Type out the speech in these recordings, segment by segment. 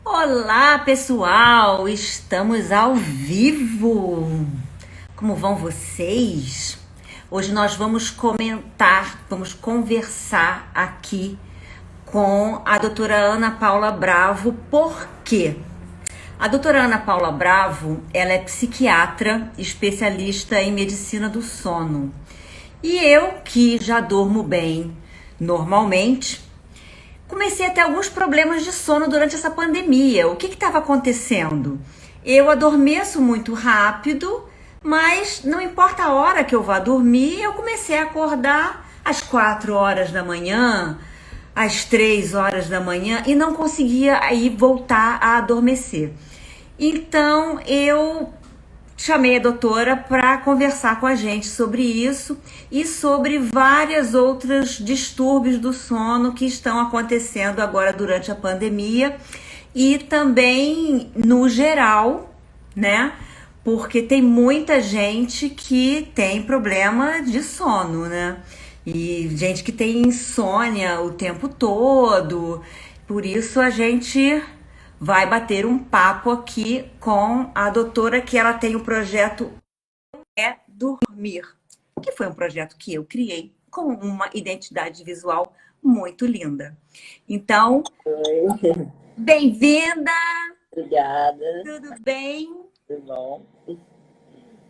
Olá, pessoal! Estamos ao vivo! Como vão vocês? Hoje nós vamos comentar, vamos conversar aqui com a doutora Ana Paula Bravo. Por quê? A doutora Ana Paula Bravo, ela é psiquiatra, especialista em medicina do sono. E eu, que já durmo bem normalmente, comecei a ter alguns problemas de sono durante essa pandemia. O que estava acontecendo? Eu adormeço muito rápido, mas não importa a hora que eu vá dormir, eu comecei a acordar às 4 horas da manhã, às 3 horas da manhã e não conseguia aí voltar a adormecer. Então eu chamei a doutora para conversar com a gente sobre isso e sobre vários outros distúrbios do sono que estão acontecendo agora durante a pandemia e também no geral, né? Porque tem muita gente que tem problema de sono, né? E gente que tem insônia o tempo todo. Por isso a gente vai bater um papo aqui com a doutora, que ela tem o projeto É Dormir, que foi um projeto que eu criei com uma identidade visual muito linda. Então, Oi, bem-vinda, obrigada, tudo bem? tudo bom?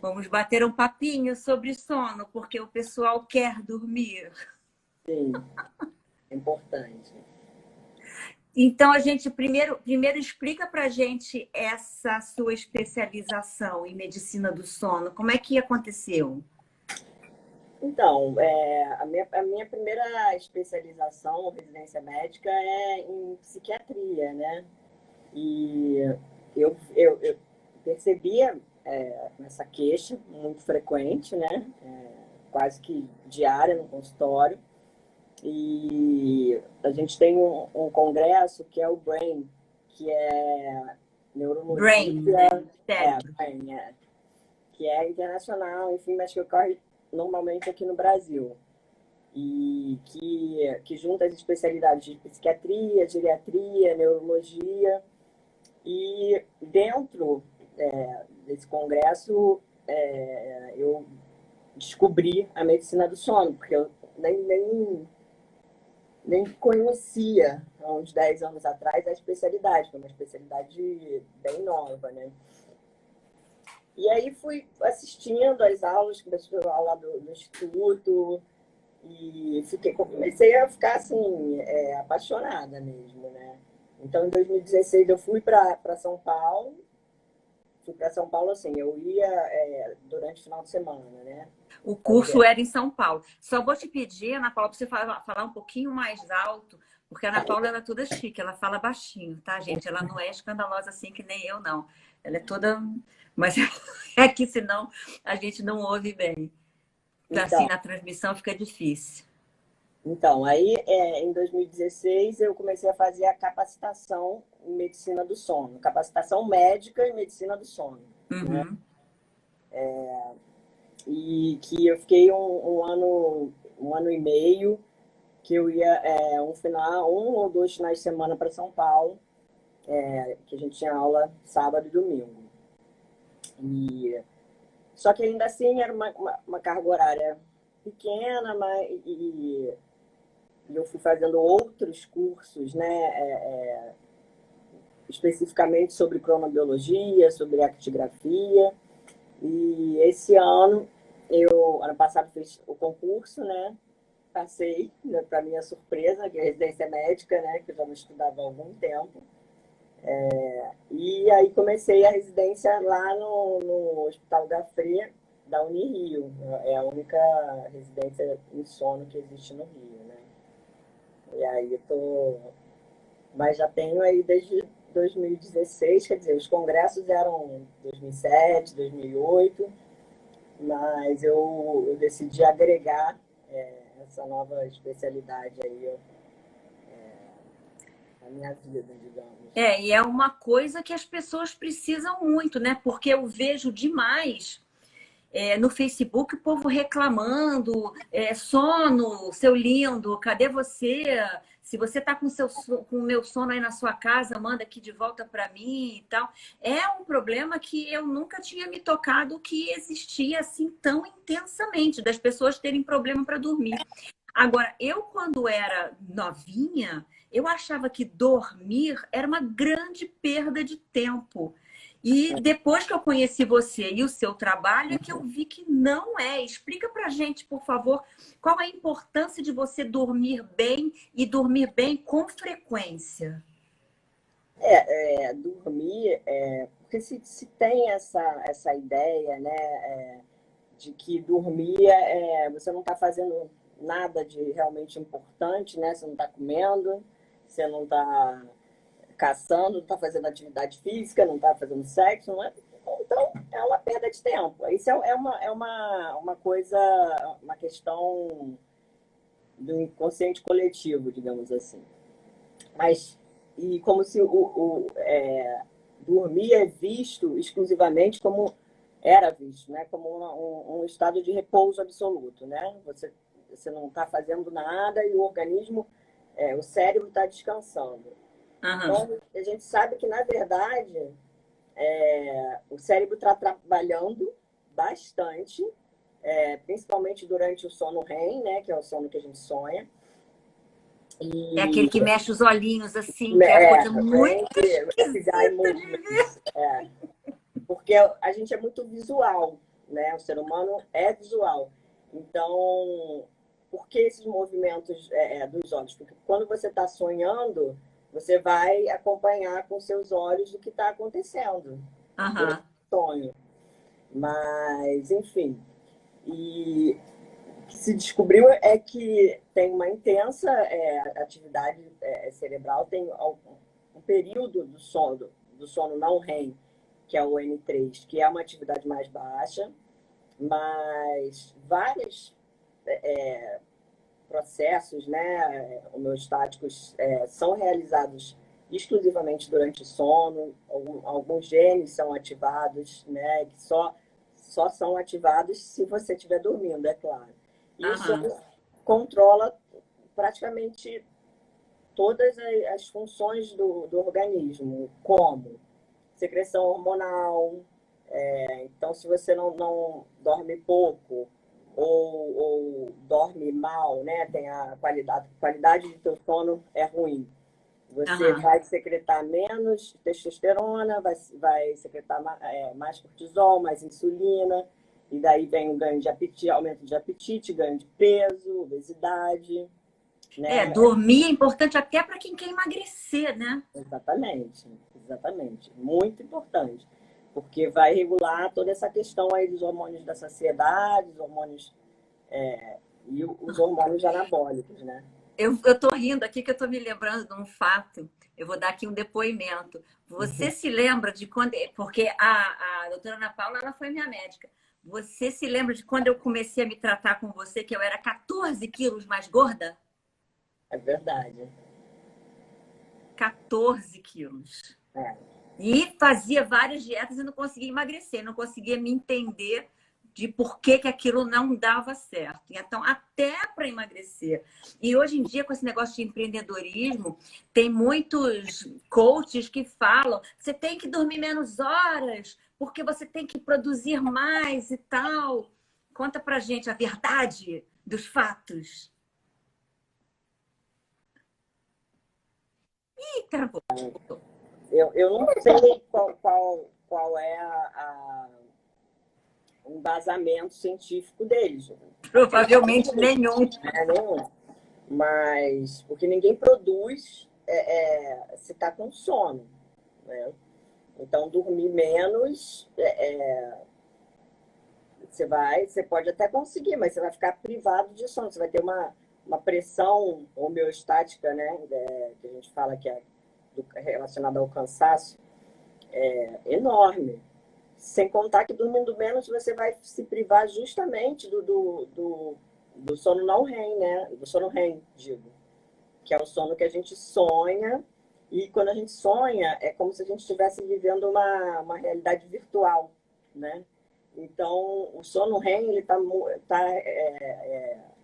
Vamos bater um papinho sobre sono, porque o pessoal quer dormir. Sim, é importante. Então, a gente primeiro explica pra gente essa sua especialização em medicina do sono. Como é que aconteceu? Então, a minha primeira especialização, residência médica, é em psiquiatria, né? E eu percebia essa queixa muito frequente, né? Quase que diária no consultório. E a gente tem um congresso que é o BRAIN, que é Brain, neurologia, né? Cérebro. BRAIN, que é internacional, enfim, mas que ocorre normalmente aqui no Brasil. E que junta as especialidades de psiquiatria, geriatria, neurologia. E dentro desse congresso, eu descobri a medicina do sono, porque eu nem conhecia, há uns 10 anos atrás, a especialidade, que é uma especialidade bem nova, né? E aí fui assistindo às aulas, comecei a aula do Instituto, e comecei a ficar assim, apaixonada mesmo, né? Então, em 2016, eu fui para São Paulo. Fui para São Paulo assim, eu ia durante o final de semana, né? O curso Fazer. era em São Paulo. Só vou te pedir, Ana Paula, para você falar um pouquinho mais alto, porque a Ana Paula ela é toda chique, ela fala baixinho, tá, gente? Ela não é escandalosa assim que nem eu, não. Ela é toda. Mas é que senão a gente não ouve bem. Tá, assim, Então, na transmissão fica difícil. aí em 2016 eu comecei a fazer a capacitação em medicina do sono, capacitação médica em medicina do sono, né? Uhum. E que eu fiquei um ano e meio, que eu ia um ou dois finais de semana para São Paulo, que a gente tinha aula sábado e domingo. E, só que ainda assim era uma carga horária pequena, e eu fui fazendo outros cursos, né, especificamente sobre cronobiologia, sobre actigrafia. E esse ano, ano passado fiz o concurso, né? Passei, né, para minha surpresa, que é residência médica, né? Que eu já não estudava há algum tempo. E aí comecei a residência lá no Hospital da Fria, da Unirio. É a única residência em sono que existe no Rio, né? E aí eu tô. Mas já tenho aí desde 2016, quer dizer, os congressos eram 2007, 2008, mas eu decidi agregar essa nova especialidade aí à minha vida, digamos. E é uma coisa que as pessoas precisam muito, né? Porque eu vejo demais no Facebook o povo reclamando, sono, seu lindo, cadê você? Se você está com o meu sono aí na sua casa, manda aqui de volta para mim e tal. É um problema que eu nunca tinha me tocado que existia assim tão intensamente, das pessoas terem problema para dormir. Agora, eu quando era novinha, eu achava que dormir era uma grande perda de tempo. E depois que eu conheci você e o seu trabalho, é que eu vi que não é. Explica pra gente, por favor, qual a importância de você dormir bem e dormir bem com frequência. Dormir, porque se tem essa ideia, né, de que dormir você não está fazendo nada de realmente importante, né? Você não está comendo, você não está caçando, não está fazendo atividade física, não está fazendo sexo, não é? Então, é uma perda de tempo. Isso é uma coisa, uma questão do inconsciente coletivo, digamos assim. Mas, e como se dormir é visto exclusivamente como era visto, né? Como um estado de repouso absoluto, né? Você não está fazendo nada e o organismo, o cérebro está descansando. Aham. Então, a gente sabe que, na verdade, o cérebro está trabalhando bastante, principalmente durante o sono REM, né? Que é o sono que a gente sonha. É E aquele que mexe os olhinhos assim, que é a coisa muito Rapid esquisita de ver. movements, porque a gente é muito visual, né? O ser humano é visual. Então, por que esses movimentos dos olhos? Porque quando você está sonhando, você vai acompanhar com seus olhos o que está acontecendo durante Aham. o sonho. Mas, enfim, e o que se descobriu é que tem uma intensa atividade cerebral, tem um período do sono não REM, que é o N3, que é uma atividade mais baixa, mas vários processos, né, homeostáticos, são realizados exclusivamente durante o sono. Alguns genes são ativados, né, que só são ativados se você estiver dormindo, é claro. Isso Aham. controla praticamente todas as funções do organismo, como secreção hormonal. Então, se você não dorme pouco ou dorme mal, né, tem a qualidade de teu sono é ruim. Você Aham. vai secretar menos testosterona, vai secretar mais cortisol, mais insulina, e daí vem o ganho de apetite, aumento de apetite, ganho de peso, obesidade, né? Dormir é importante até para quem quer emagrecer, né? Exatamente, exatamente. Muito importante. Porque vai regular toda essa questão aí dos hormônios da saciedade, os hormônios e os hormônios anabólicos, né? Eu tô rindo aqui que eu tô me lembrando de um fato. Eu vou dar aqui um depoimento. Você se lembra de quando. Porque a doutora Ana Paula, ela foi minha médica. Você se lembra de quando eu comecei a me tratar com você, que eu era 14 quilos mais gorda? É verdade. 14 quilos. É. E fazia várias dietas e não conseguia emagrecer, não conseguia me entender de por que aquilo não dava certo. Então, até para emagrecer. E hoje em dia, com esse negócio de empreendedorismo, tem muitos coaches que falam: você tem que dormir menos horas, porque você tem que produzir mais e tal. Conta pra gente a verdade dos fatos. Ih, travou. Eu não sei qual é o embasamento científico deles. Provavelmente nenhum. Nenhum. Mas porque ninguém produz se está com sono, né? Então, dormir menos, você pode até conseguir, mas você vai ficar privado de sono. Você vai ter uma pressão homeostática, né? Que a gente fala que é relacionada ao cansaço, enorme. Sem contar que dormindo menos você vai se privar justamente do sono não REM, né? Do sono REM, digo. Que é o sono que a gente sonha. E quando a gente sonha, é como se a gente estivesse vivendo uma realidade virtual, né? Então, o sono REM ele tá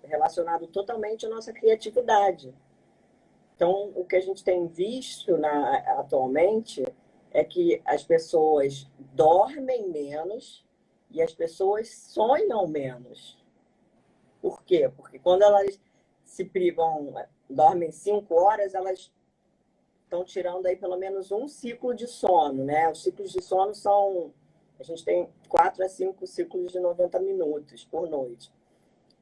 relacionado totalmente à nossa criatividade. Então, o que a gente tem visto atualmente é que as pessoas dormem menos e as pessoas sonham menos. Por quê? Porque quando elas se privam, dormem 5 horas, elas estão tirando aí pelo menos um ciclo de sono, né? Os ciclos de sono são... A gente tem 4 a 5 ciclos de 90 minutos por noite.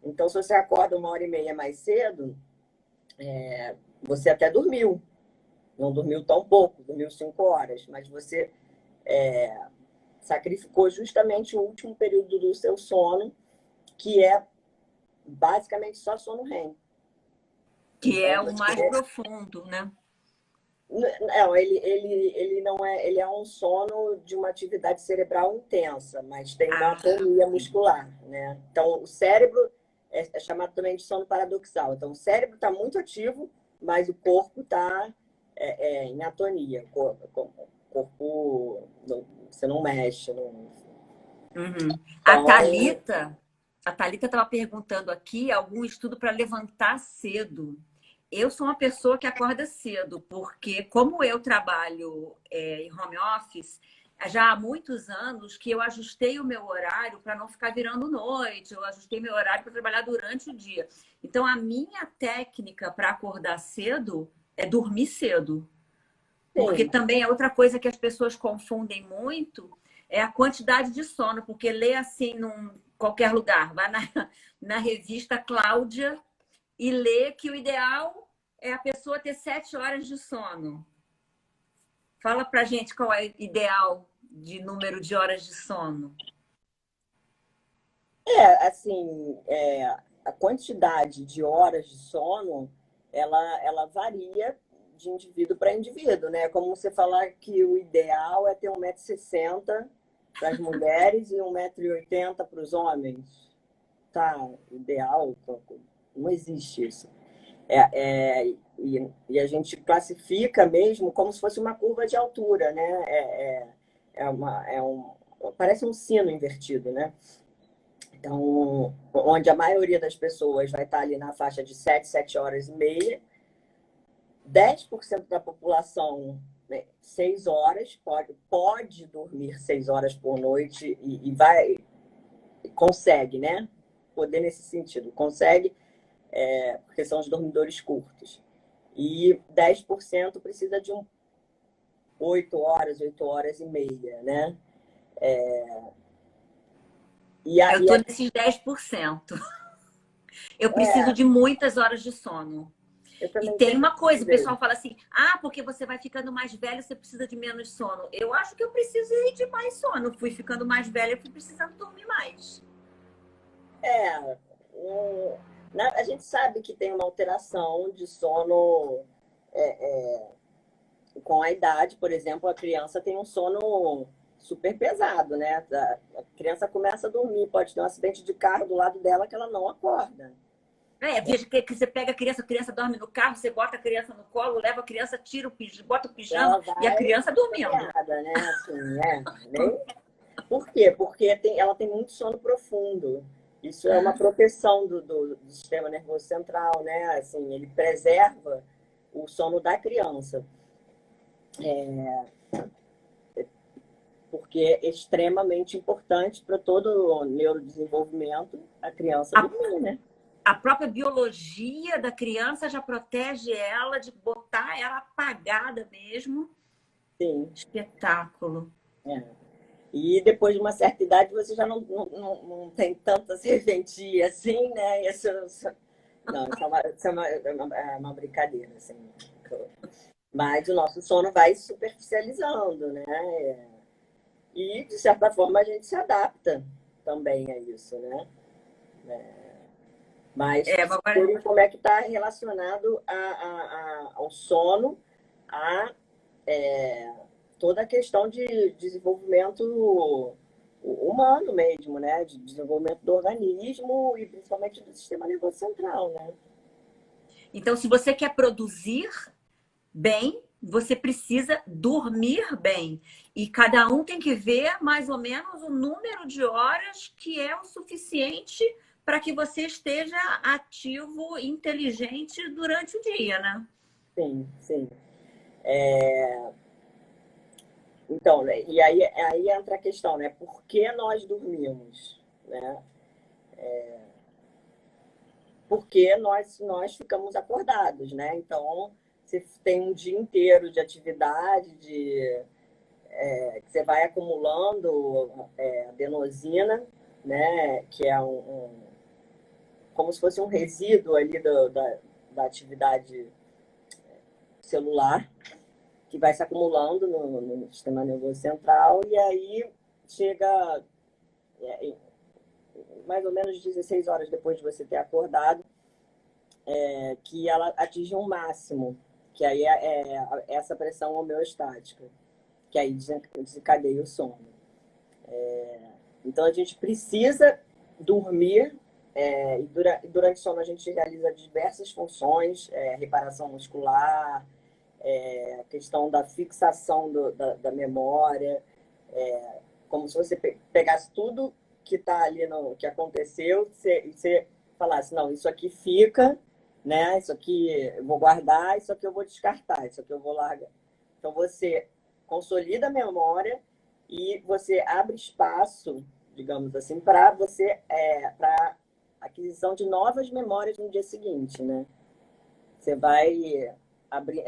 Então, se você acorda 1h30 mais cedo, você até dormiu. Não dormiu tão pouco, dormiu 5 horas, mas você sacrificou justamente o último período do seu sono, que é basicamente só sono REM. Que Então, é o mais profundo, né? Não, ele não é, ele é um sono de uma atividade cerebral intensa, mas tem uma atonia muscular, né? Então, o cérebro é chamado também de sono paradoxal. Então, o cérebro está muito ativo, mas o corpo está em atonia. O corpo você não mexe. Não... Uhum. Então, A Thalita estava perguntando aqui algum estudo para levantar cedo. Eu sou uma pessoa que acorda cedo, porque como eu trabalho em home office, já há muitos anos que eu ajustei o meu horário para não ficar virando noite, eu ajustei meu horário para trabalhar durante o dia. Então, a minha técnica para acordar cedo é dormir cedo. Porque sim. também é outra coisa que as pessoas confundem muito, é a quantidade de sono, porque lê assim em qualquer lugar, vai na revista Cláudia e lê que o ideal é a pessoa ter 7 horas de sono. Fala pra gente qual é o ideal de número de horas de sono. Assim, a quantidade de horas de sono, ela varia de indivíduo para indivíduo, né? Como você falar que o ideal é ter 1,60 m para as mulheres e 1,80 m para os homens. Tá, ideal, não existe isso. E a gente classifica mesmo como se fosse uma curva de altura, né? Parece um sino invertido, né? Então, onde a maioria das pessoas vai estar ali na faixa de 7 horas e meia, 10% da população, né, 6 horas, pode dormir 6 horas por noite consegue, né? Poder nesse sentido, consegue, porque são os dormidores curtos. E 10% precisa de 8 horas, 8 horas e meia, né? Eu estou nesses 10%. Eu preciso de muitas horas de sono. E tem uma coisa, o pessoal fala assim, porque você vai ficando mais velho, você precisa de menos sono. Eu acho que eu preciso de mais sono. Fui ficando mais velha, fui precisando dormir mais. A gente sabe que tem uma alteração de sono com a idade. Por exemplo, a criança tem um sono super pesado, né? A criança começa a dormir, pode ter um acidente de carro do lado dela que ela não acorda. Veja que você pega a criança dorme no carro, você bota a criança no colo, leva a criança, bota o pijama e a criança dormindo. Né? Assim, Por quê? Porque ela tem muito sono profundo. Isso é uma proteção do sistema nervoso central, né? Assim, ele preserva o sono da criança. Porque é extremamente importante para todo o neurodesenvolvimento a criança dormir, né? A própria biologia da criança já protege ela de botar ela apagada mesmo. Sim. Espetáculo. E depois de uma certa idade você já não tem tanta serventia assim, né? Isso é uma brincadeira, assim. Mas o nosso sono vai superficializando, né? E, de certa forma, a gente se adapta também a isso, né? Mas como é que está relacionado ao sono, toda a questão de desenvolvimento humano mesmo, né? De desenvolvimento do organismo e principalmente do sistema nervoso central, né? Então, se você quer produzir bem, você precisa dormir bem. E cada um tem que ver mais ou menos o número de horas que é o suficiente para que você esteja ativo, inteligente durante o dia, né? sim, sim. Então, né, e aí entra a questão, né? Por que nós dormimos, né? Porque nós ficamos acordados, né? Então, você tem um dia inteiro de atividade, que você vai acumulando adenosina, né? Que é como se fosse um resíduo ali da atividade celular, que vai se acumulando no sistema nervoso central, e aí chega é, mais ou menos 16 horas depois de você ter acordado, que ela atinge um máximo, que aí é essa pressão homeostática, que aí desencadeia o sono. Então a gente precisa dormir, e durante o sono a gente realiza diversas funções, reparação muscular, a questão da fixação da memória, como se você pegasse tudo que está ali no que aconteceu, você falasse, não, isso aqui fica, né? Isso aqui eu vou guardar, isso aqui eu vou descartar, isso aqui eu vou largar. Então você consolida a memória e você abre espaço, digamos assim, para para aquisição de novas memórias no dia seguinte, né? Você vai abrir,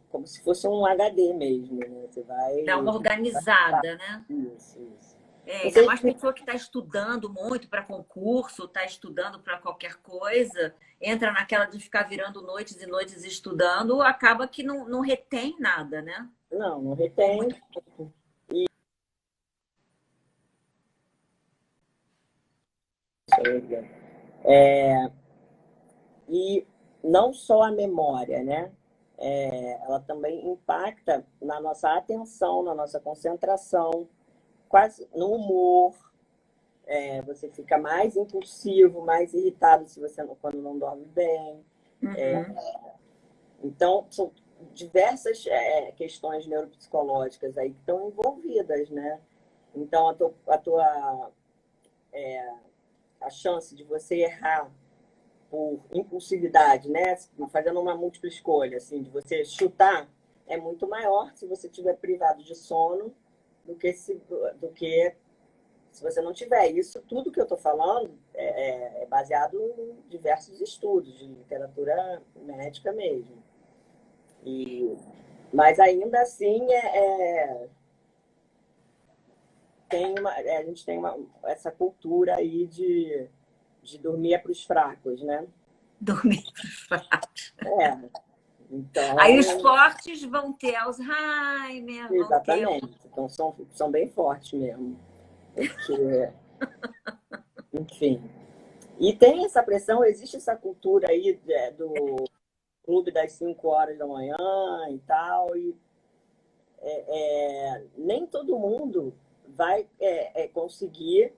como se fosse um HD mesmo, né? Você Dá uma vai. organizada, né? Isso, isso. É, Não ainda sei mais se. pessoa que está estudando muito para concurso, está estudando para qualquer coisa, entra naquela de ficar virando noites e noites estudando, acaba que não retém nada, né? Não, não Ou retém. muito. E não só a memória, né? Ela também impacta na nossa atenção, na nossa concentração, quase no humor. Você fica mais impulsivo, mais irritado se você quando não dorme bem. Uhum. Então, são diversas questões neuropsicológicas aí que estão envolvidas, né? Então, a chance de você errar por impulsividade, né? Fazendo uma múltipla escolha, assim, de você chutar, é muito maior se você estiver privado de sono do que se você não tiver. Isso tudo que eu estou falando é baseado em diversos estudos de literatura médica mesmo. E, mas ainda assim a gente tem essa cultura aí de dormir é para os fracos, né? Dormir. É, Aí os então, fortes vão ter Alzheimer, vão ter. exatamente. Então são bem fortes mesmo. Porque, enfim. E tem essa pressão, existe essa cultura aí do clube das 5 horas da manhã e tal, e nem todo mundo vai conseguir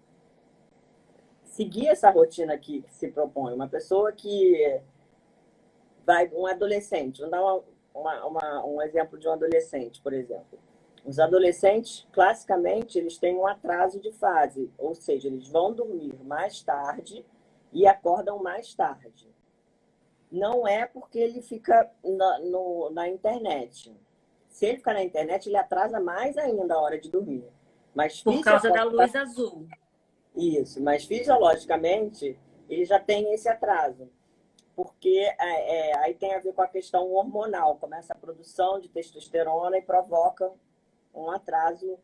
seguir essa rotina que se propõe. Uma pessoa que um adolescente, vamos dar um exemplo de um adolescente, por exemplo. Os adolescentes, classicamente, eles têm um atraso de fase, ou seja, eles vão dormir mais tarde e acordam mais tarde. Não é porque ele fica na internet. Se ele ficar na internet, ele atrasa mais ainda a hora de dormir. Mas Por causa da luz azul. isso, mas fisiologicamente ele já tem esse atraso, porque aí tem a ver com a questão hormonal, começa a produção de testosterona e provoca um atraso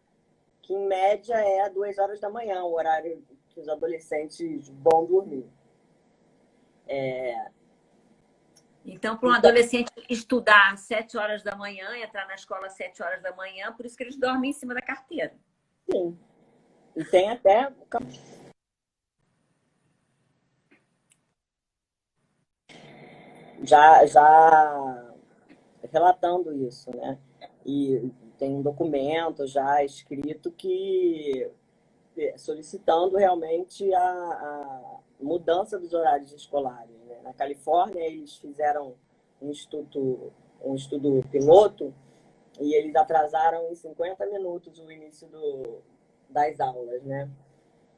que em média é 2 horas da manhã, o horário que os adolescentes vão dormir. Então, para um Então, adolescente estudar às 7 horas da manhã, entrar na escola às 7 horas da manhã, por isso que eles dormem em cima da carteira. sim. E tem até já relatando isso, né? E tem um documento já escrito que solicitando realmente a mudança dos horários escolares, né? Na Califórnia, eles fizeram um estudo piloto e eles atrasaram em 50 minutos o início das aulas, né?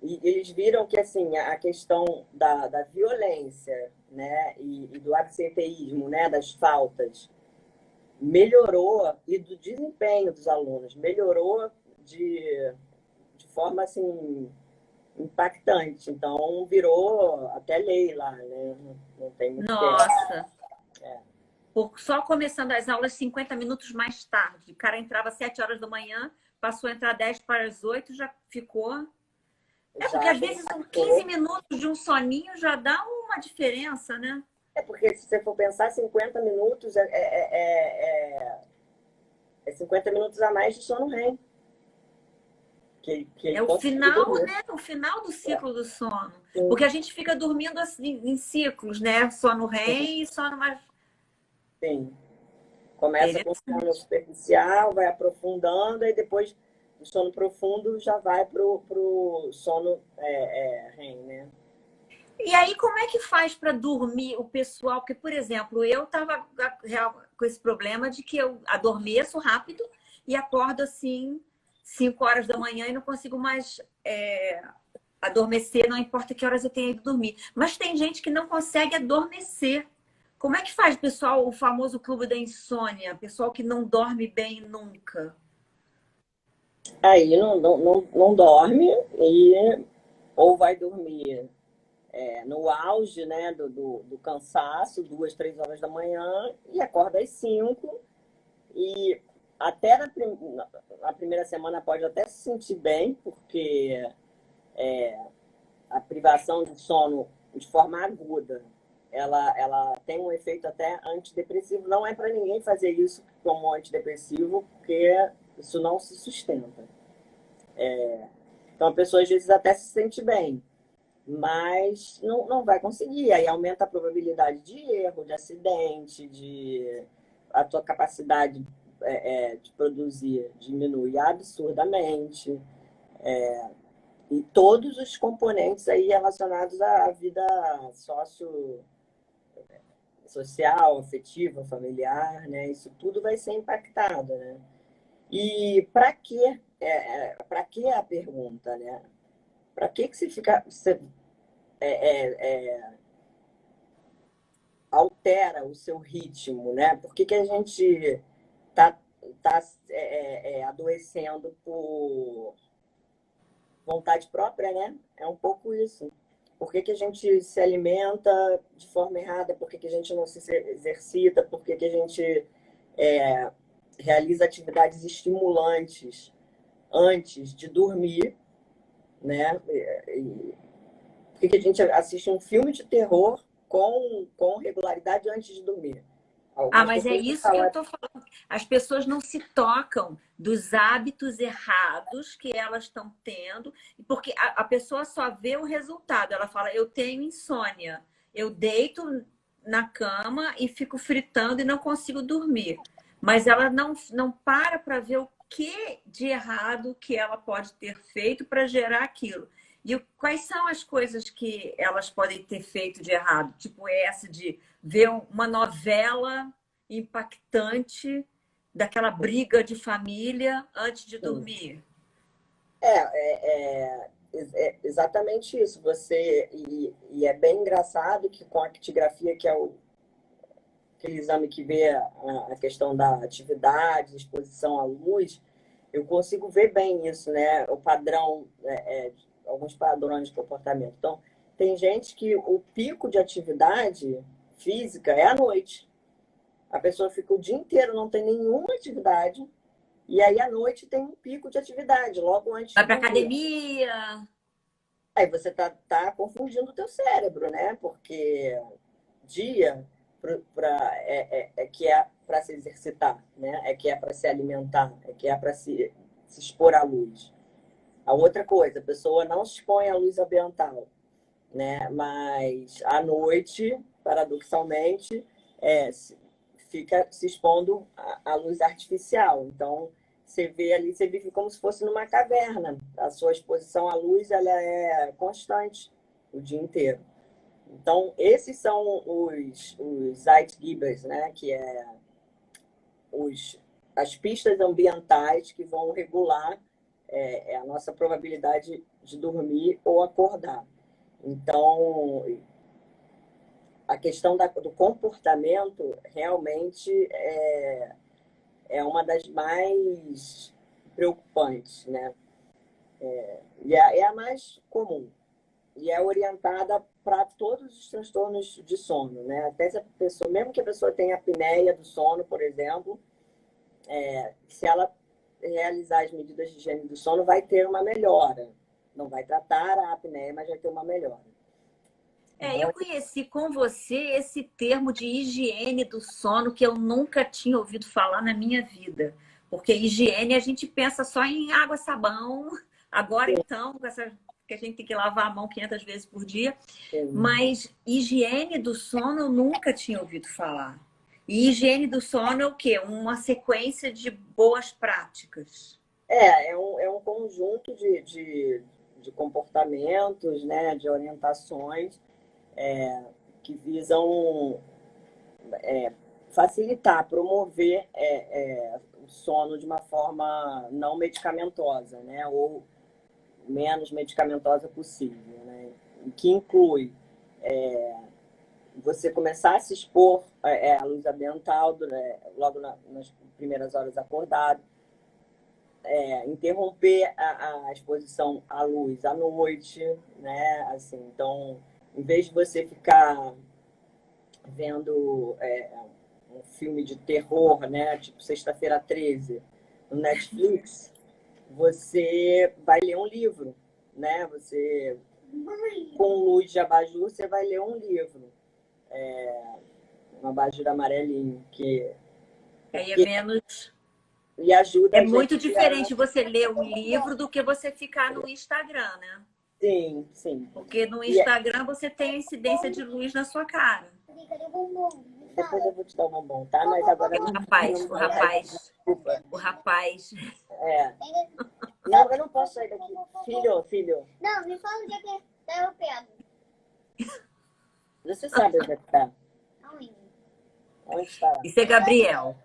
E eles viram que assim a questão da violência, né, e do absenteísmo, né, das faltas, melhorou, e do desempenho dos alunos, melhorou de forma assim impactante. Então virou até lei lá, né? Não tem muito tempo. Nossa, só começando as aulas 50 minutos mais tarde. O cara entrava às 7 horas da manhã, passou a entrar 10 para as 8, já ficou. É porque Já às vezes 15 minutos de um soninho já dá uma diferença, né? é porque se você for pensar, 50 minutos é 50 minutos a mais de sono REM. Que É ele o conseguiu final, dormir. né? O final do ciclo do sono. Sim, Porque a gente fica dormindo assim, em ciclos, né? Sono REM e sono mais. sim. Começa com sono Interessante. superficial, vai aprofundando, e depois do sono profundo já vai pro sono REM, né? E aí, como é que faz para dormir o pessoal? Porque, por exemplo, eu estava com esse problema de que eu adormeço rápido e acordo assim, 5 horas da manhã e não consigo mais adormecer, não importa que horas eu tenha ido dormir. Mas tem gente que não consegue adormecer. Como é que faz, pessoal, o famoso clube da insônia? Pessoal que não dorme bem nunca. Aí não dorme e ou vai dormir no auge, né, do cansaço, 2, 3 horas da manhã, e acorda às 5. E até na primeira semana pode até se sentir bem, porque a privação de sono de forma aguda, ela tem um efeito até antidepressivo. Não é para ninguém fazer isso como antidepressivo, porque isso não se sustenta. Então a pessoa às vezes até se sente bem, mas não vai conseguir. Aí aumenta a probabilidade de erro, de acidente, a tua capacidade de produzir diminui absurdamente. E todos os componentes aí relacionados à vida social, afetiva, familiar, né? Isso tudo vai ser impactado, né? E para quê? Para que a pergunta, né? Para que se fica, você altera o seu ritmo, né? Por que a gente tá, tá adoecendo por vontade própria, né? É um pouco isso. Por que a gente se alimenta de forma errada? Por que a gente não se exercita? Por que a gente é, realiza atividades estimulantes antes de dormir, né? Por que a gente assiste um filme de terror com regularidade antes de dormir? Ah, Algumas mas é pessoas isso que eu falam, estou falando. As pessoas não se tocam dos hábitos errados que elas estão tendo, porque a pessoa só vê o resultado. Ela fala, eu tenho insônia, eu deito na cama e fico fritando e não consigo dormir. Mas ela não para ver o que de errado que ela pode ter feito para gerar aquilo. E quais são as coisas que elas podem ter feito de errado? Tipo essa de ver uma novela impactante daquela briga de família antes de sim, dormir. exatamente isso. E é bem engraçado que com a actigrafia, que é aquele exame que vê a questão da atividade, exposição à luz, eu consigo ver bem isso, né? O padrão, alguns padrões de comportamento. Então, tem gente que o pico de atividade física é à noite. A pessoa fica o dia inteiro, não tem nenhuma atividade, e aí à noite tem um pico de atividade, logo antes Vai de para dormir. academia. Aí você tá confundindo o teu cérebro, né? Porque dia que é para se exercitar, né? É que é para se alimentar, é que é para se expor à luz. A outra coisa, a pessoa não se expõe à luz ambiental, né? Mas à noite, paradoxalmente, fica se expondo à luz artificial. Então, você vê ali, você vive como se fosse numa caverna. A sua exposição à luz ela é constante o dia inteiro. Então, esses são os Zeitgebers, né? Que é as pistas ambientais que vão regular a nossa probabilidade de dormir ou acordar. Então, a questão do comportamento realmente é uma das mais preocupantes, né? E é a mais comum. E é orientada para todos os transtornos de sono, né? Até se a pessoa, mesmo que a pessoa tenha apneia do sono, por exemplo, se ela realizar as medidas de higiene do sono, vai ter uma melhora. Não vai tratar a apneia, mas vai ter uma melhora. Eu conheci com você esse termo de higiene do sono que eu nunca tinha ouvido falar na minha vida. Porque higiene a gente pensa só em água, sabão. Agora, então, que a gente tem que lavar a mão 500 vezes por dia. Sim. Mas higiene do sono eu nunca tinha ouvido falar. E higiene do sono é o quê? Uma sequência de boas práticas. É um conjunto de comportamentos, né, de orientações que visam facilitar, promover o sono de uma forma não medicamentosa, né, ou menos medicamentosa possível, né, que inclui você começar a se expor à luz ambiental logo nas primeiras horas acordado, interromper a exposição à luz à noite, né? Assim, então, em vez de você ficar vendo um filme de terror, né? Tipo Sexta-feira 13, no Netflix, você vai ler um livro, né? Você, com luz de abajur, você vai ler um livro. Um abajur amarelinho, Aí é menos... E ajuda É a muito gente diferente você ler um livro do que você ficar no Instagram, né? Sim, sim. Porque no Instagram você tem a incidência de luz na sua cara. Depois eu vou te dar um bombom, tá? Mas agora O rapaz, desculpa. o rapaz. Não, eu não posso sair daqui. Filho. Não, me fala onde é que eu pego. Você sabe onde é que tá? Aonde? Onde está? Isso é Gabriel.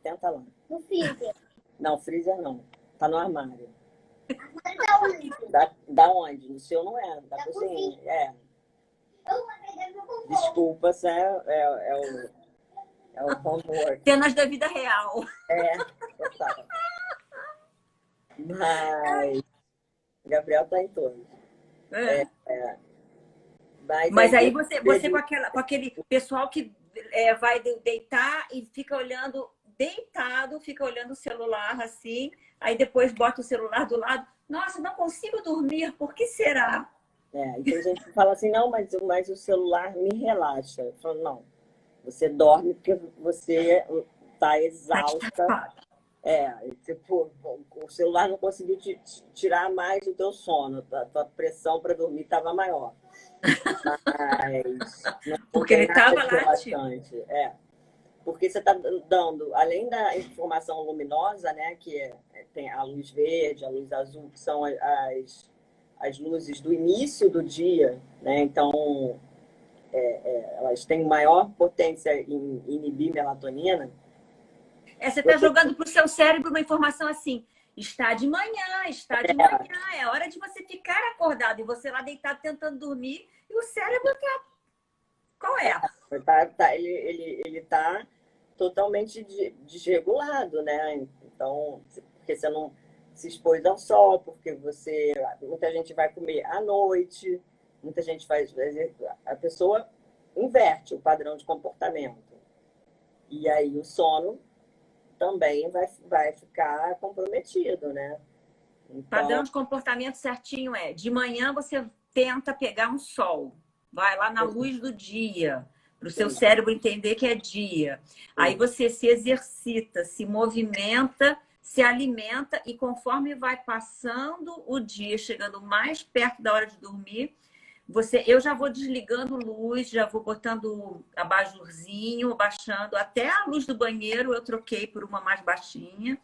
Tenta lá. No freezer. Não, freezer não. Tá no armário. Da onde? Da onde? No seu não é. Da cozinha. Eu vou pegar meu bombom. Desculpa, isso é o homework. Cenas da vida real. Total. Mas Gabriel tá em todos. Mas aí você com aquele pessoal que vai deitar e fica olhando deitado, fica olhando o celular assim, aí depois bota o celular do lado. Nossa, não consigo dormir, por que será? E tem gente que fala assim, não, mas o celular me relaxa. Eu falo, não, você dorme porque você tá exausta. Tipo, o celular não conseguiu te tirar mais do teu sono. A tua pressão para dormir estava maior. Mas porque ele estava lá. Porque você está dando, além da informação luminosa, né, que tem a luz verde, a luz azul, que são as luzes do início do dia, né? Então, elas têm maior potência em inibir melatonina. Você está jogando para o seu cérebro uma informação assim, está de manhã, é hora de você ficar acordado, e você lá deitado tentando dormir, e o cérebro está... Qual é? Ele está totalmente desregulado, né? Então, porque você não se expôs ao sol, porque muita gente vai comer à noite, muita gente a pessoa inverte o padrão de comportamento. E aí o sono também vai ficar comprometido, né? Então, padrão de comportamento certinho de manhã você tenta pegar um sol, vai lá na luz do dia, para o seu cérebro entender que é dia. Aí você se exercita, se movimenta, se alimenta e conforme vai passando o dia, chegando mais perto da hora de dormir, eu já vou desligando luz, já vou botando abajurzinho, baixando até a luz do banheiro, eu troquei por uma mais baixinha.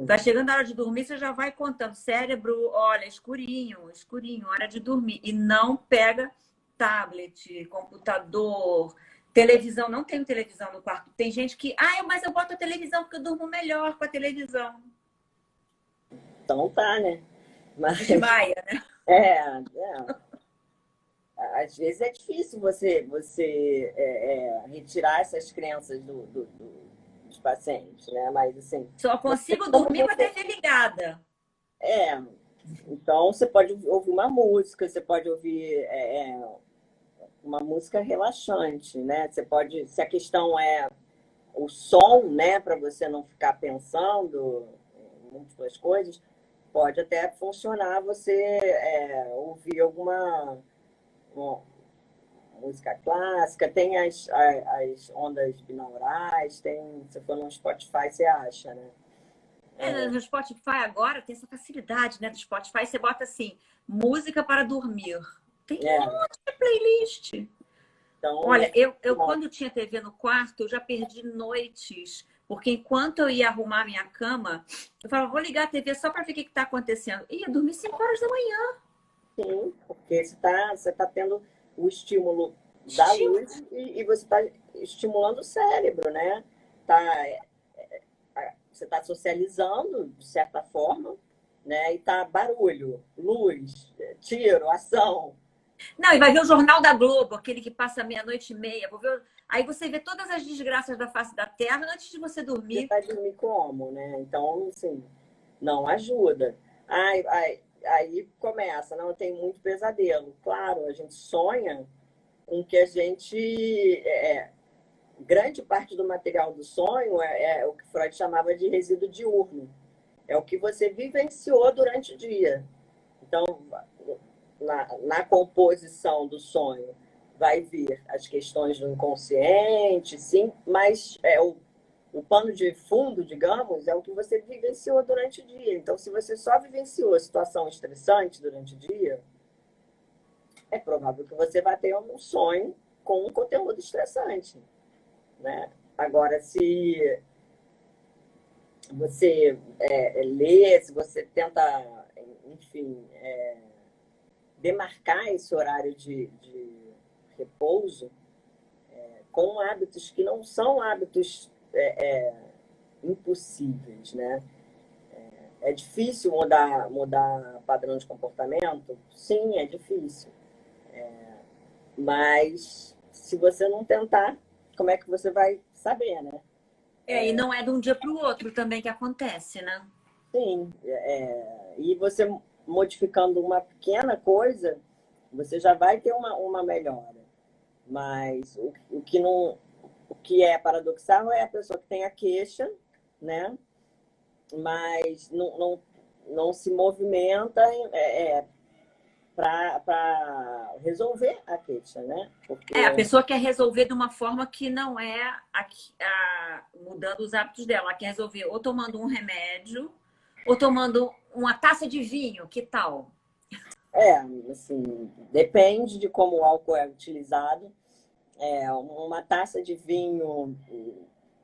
Vai chegando a hora de dormir, você já vai contando. Cérebro, olha, escurinho, hora de dormir. E não pega tablet, computador, televisão. Não tenho televisão no quarto. Tem gente que, mas eu boto a televisão porque eu durmo melhor com a televisão. Então tá, né? Mas... Desmaia, né? Às vezes é difícil você retirar essas crenças pacientes, né? Mas assim, Só consigo como dormir com a você TV ligada. é, então você pode ouvir uma música, você pode ouvir uma música relaxante, né? Você pode, se a questão é o som, né, para você não ficar pensando em múltiplas coisas, pode até funcionar você ouvir uma música clássica, tem as ondas binaurais, tem, se for no Spotify, você acha, né? No Spotify agora tem essa facilidade, né? Do Spotify você bota assim, música para dormir. Tem um É, monte de playlist. então, Olha, eu quando tinha TV no quarto, eu já perdi noites, porque enquanto eu ia arrumar minha cama, eu falava, vou ligar a TV só para ver o que está acontecendo. E ia dormir 5 horas da manhã. sim, porque você tá tendo o estímulo da Estímulo. luz e você está estimulando o cérebro, né? Tá, você está socializando, de certa forma, né? E tá barulho, luz, tiro, ação. Não, e vai ver o Jornal da Globo, aquele que passa meia-noite e meia. Aí você vê todas as desgraças da face da Terra antes de você Você dormir. vai dormir como, né? Então, assim, não ajuda. Aí começa, não tem muito pesadelo. Claro, a gente sonha com que a gente. Grande parte do material do sonho é o que Freud chamava de resíduo diurno. É o que você vivenciou durante o dia. Então, na composição do sonho, vai vir as questões do inconsciente, sim, mas o pano de fundo, digamos, é o que você vivenciou durante o dia. Então, se você só vivenciou a situação estressante durante o dia, é provável que você vai ter um sonho com um conteúdo estressante, né? Agora, se você lê, se você tenta, enfim, demarcar esse horário de repouso com hábitos que não são hábitos impossíveis, né? É difícil mudar padrão de comportamento? Sim, é difícil. Mas se você não tentar, como é que você vai saber, né? E não é de um dia para o outro também que acontece, né? Sim. E você modificando uma pequena coisa, você já vai ter uma melhora. Mas o que é paradoxal é a pessoa que tem a queixa, né? Mas não se movimenta para resolver a queixa, né? Porque A pessoa quer resolver de uma forma que não é mudando os hábitos dela. Ela quer resolver ou tomando um remédio, ou tomando uma taça de vinho, que tal? assim, depende de como o álcool é utilizado. Uma taça de vinho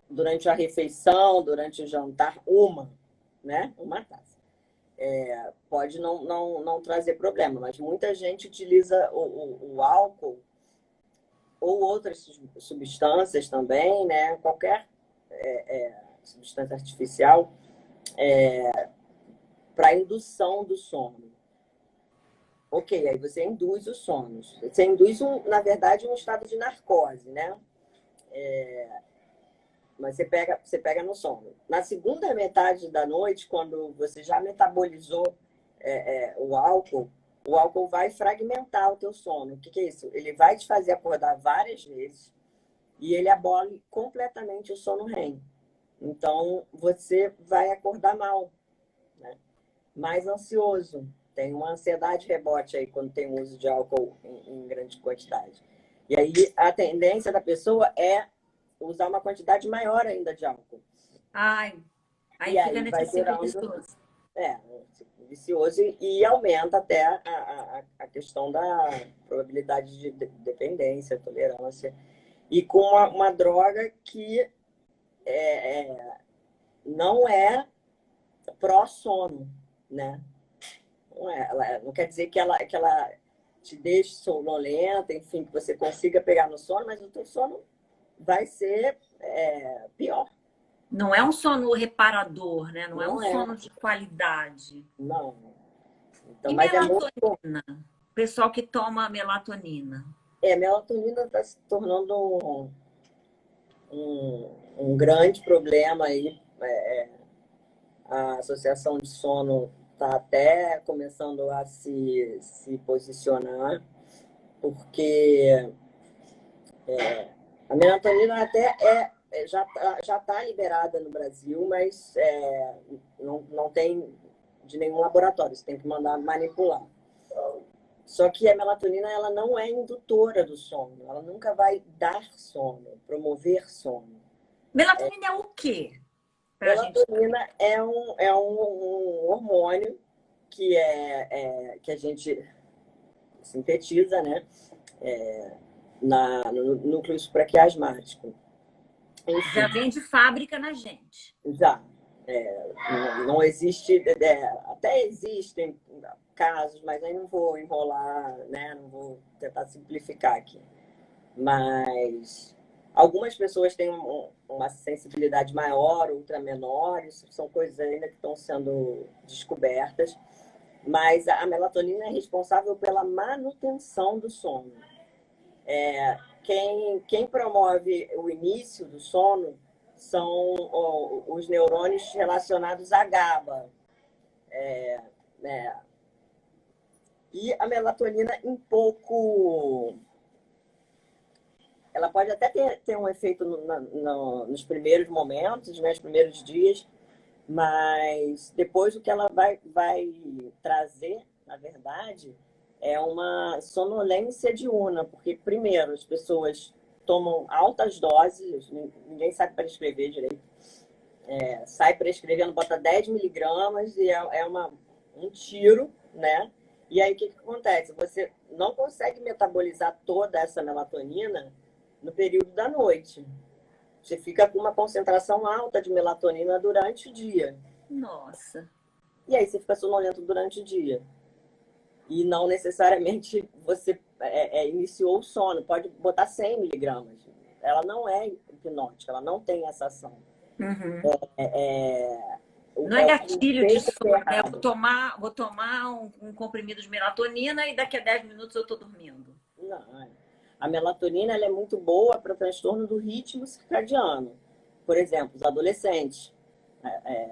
durante a refeição, durante o jantar, né? Uma taça. Pode não trazer problema, mas muita gente utiliza o álcool ou outras substâncias também, né? Qualquer substância artificial para indução do sono. Ok, aí você induz os sonos. Você induz, na verdade, um estado de narcose, né? Mas você pega no sono. Na segunda metade da noite, quando você já metabolizou o álcool vai fragmentar o teu sono. O que é isso? Ele vai te fazer acordar várias vezes e ele abole completamente o sono REM. Então, você vai acordar mal, né? Mais ansioso. Tem uma ansiedade rebote aí quando tem uso de álcool em grande quantidade. E aí, a tendência da pessoa é usar uma quantidade maior ainda de álcool. Ai, aí E fica aí nesse vai ciclo gerando vicioso. um ciclo vicioso e aumenta até a questão da probabilidade de dependência, tolerância. E com uma droga que não é pró-sono, né? Não quer dizer que ela te deixe sonolenta, enfim, que você consiga pegar no sono, mas o teu sono vai ser pior. Não é um sono reparador, né? Não é um Não é, sono de qualidade. não. Então, E mas é muito bom. melatonina? Pessoal que toma melatonina. Melatonina está se tornando um um grande problema aí. A Associação de Sono está até começando a se posicionar, porque a melatonina até já tá liberada no Brasil, mas não tem de nenhum laboratório, você tem que mandar manipular. Só que a melatonina ela não é indutora do sono, ela nunca vai dar sono, promover sono. Melatonina é o quê? Melatonina é um hormônio que que a gente sintetiza, né? No núcleo supraquiasmático. Já vem de fábrica na gente. Já. Não existe, até existem casos, mas aí não vou enrolar, né? Não vou tentar simplificar aqui. Mas algumas pessoas têm uma sensibilidade maior, outra menor, isso são coisas ainda que estão sendo descobertas. Mas a melatonina é responsável pela manutenção do sono. Quem promove o início do sono são os neurônios relacionados à GABA. Né? E a melatonina, ela pode até ter um efeito nos primeiros momentos, né, nos primeiros dias, mas depois o que ela vai trazer, na verdade, é uma sonolência diurna, porque, primeiro, as pessoas tomam altas doses, ninguém sabe prescrever direito, sai prescrevendo, bota 10 miligramas e um tiro, né? E aí o que acontece? Você não consegue metabolizar toda essa melatonina no período da noite. Você fica com uma concentração alta de melatonina durante o dia. Nossa. E aí você fica sonolento durante o dia. E não necessariamente você iniciou o sono. Pode botar 100 miligramas. Ela não é hipnótica, ela não tem essa ação. Uhum. Não é gatilho de sono, né? Vou tomar um comprimido de melatonina e daqui a 10 minutos eu estou dormindo. Não, a melatonina ela é muito boa para transtorno do ritmo circadiano. Por exemplo, os adolescentes,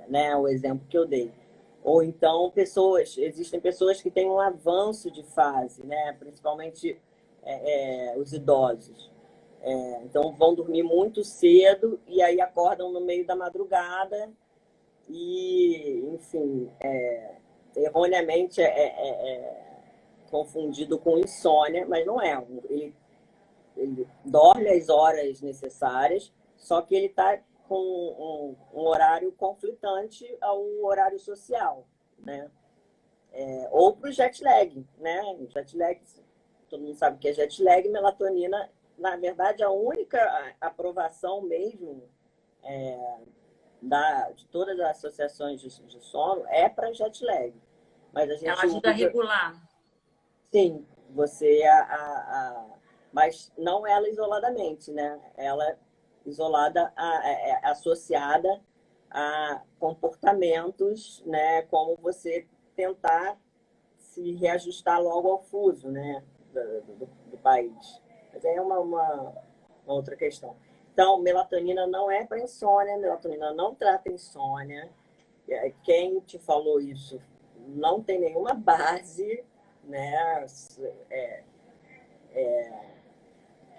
né, o exemplo que eu dei. Ou então existem pessoas que têm um avanço de fase, né, principalmente os idosos. Então vão dormir muito cedo e aí acordam no meio da madrugada e, enfim, erroneamente confundido com insônia, mas não é. Ele dorme as horas necessárias, só que ele está com um horário conflitante ao horário social, né? Ou para o jet lag, né? Jet lag, todo mundo sabe que é jet lag, melatonina, na verdade, a única aprovação mesmo de todas as associações de sono é para jet lag. Mas a gente ela ajuda a regular. Sim, você mas não ela isoladamente, né? Ela isolada, associada a comportamentos, né? Como você tentar se reajustar logo ao fuso, né? Do país. Mas é uma outra questão. Então, melatonina não é para insônia, melatonina não trata insônia. Quem te falou isso não tem nenhuma base, né?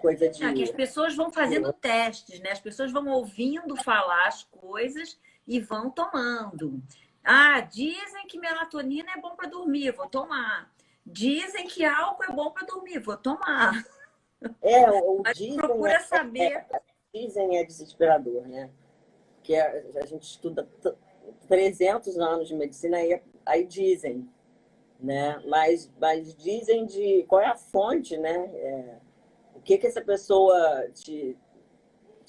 Coisa de... que as pessoas vão fazendo testes, né? As pessoas vão ouvindo falar as coisas e vão tomando. Dizem que melatonina é bom para dormir, vou tomar. Dizem que álcool é bom para dormir, vou tomar. Mas procura saber. Dizem é desesperador, né? Porque a gente estuda 300 anos de medicina, aí dizem, né? Mas dizem de qual é a fonte, né? O que essa pessoa te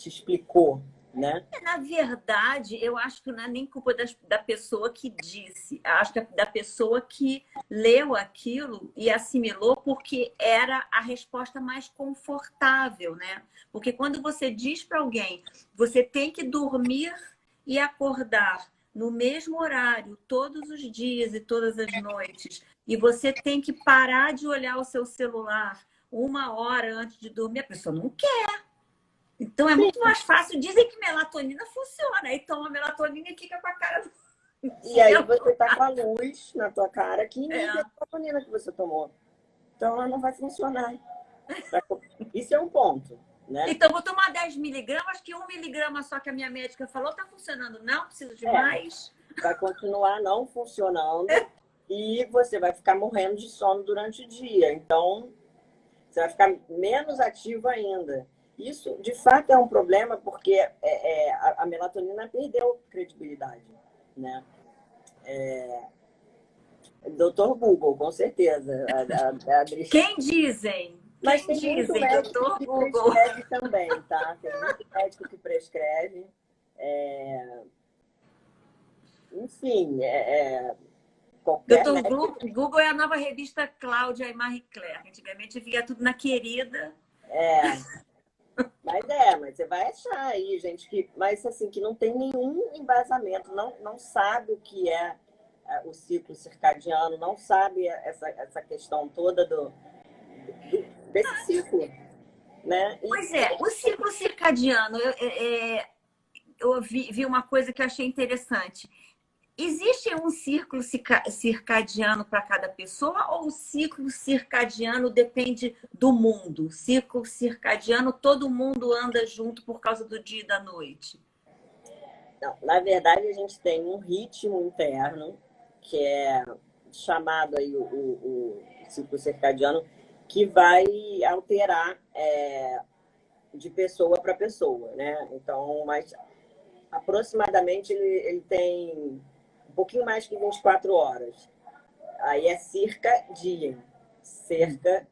explicou, né? Na verdade, eu acho que não é nem culpa da pessoa que disse. Eu acho que é da pessoa que leu aquilo e assimilou porque era a resposta mais confortável, né? Porque quando você diz para alguém, você tem que dormir e acordar no mesmo horário, todos os dias e todas as noites, e você tem que parar de olhar o seu celular 1 hora antes de dormir, a pessoa não quer. Então é muito mais fácil. Dizem que melatonina funciona. Aí toma melatonina e fica com a cara do E aí céu. você tá com a luz na tua cara que inibe a É. melatonina que você tomou. Então ela não vai funcionar. Isso é um ponto, né? Então, vou tomar 10 miligramas, que 1 miligrama só que a minha médica falou tá funcionando. Não, preciso de É. mais. Vai continuar não funcionando e você vai ficar morrendo de sono durante o dia. Então, você vai ficar menos ativo ainda. Isso, de fato, é um problema porque a melatonina perdeu credibilidade, né? Doutor Google, com certeza. Adri. Quem dizem? Mas Quem tem muito dizem, médico doutor que Google? prescreve também, tá? Tem muito médico que prescreve. Enfim, qualquer Doutor médico. Google é a nova revista Cláudia e Marie Claire. Antigamente via tudo na Querida. Mas você vai achar aí, gente, mas assim, que não tem nenhum embasamento, não sabe o que é o ciclo circadiano, não sabe essa questão toda desse ciclo, né? Pois é, o ciclo circadiano, eu vi uma coisa que eu achei interessante. Existe um ciclo circadiano para cada pessoa ou o ciclo circadiano depende do mundo? Ciclo circadiano, todo mundo anda junto por causa do dia e da noite? Não, na verdade, a gente tem um ritmo interno, que é chamado aí o ciclo circadiano, que vai alterar de pessoa para pessoa, né? Então, mas aproximadamente ele tem um pouquinho mais que 24 horas. Aí é circadia, cerca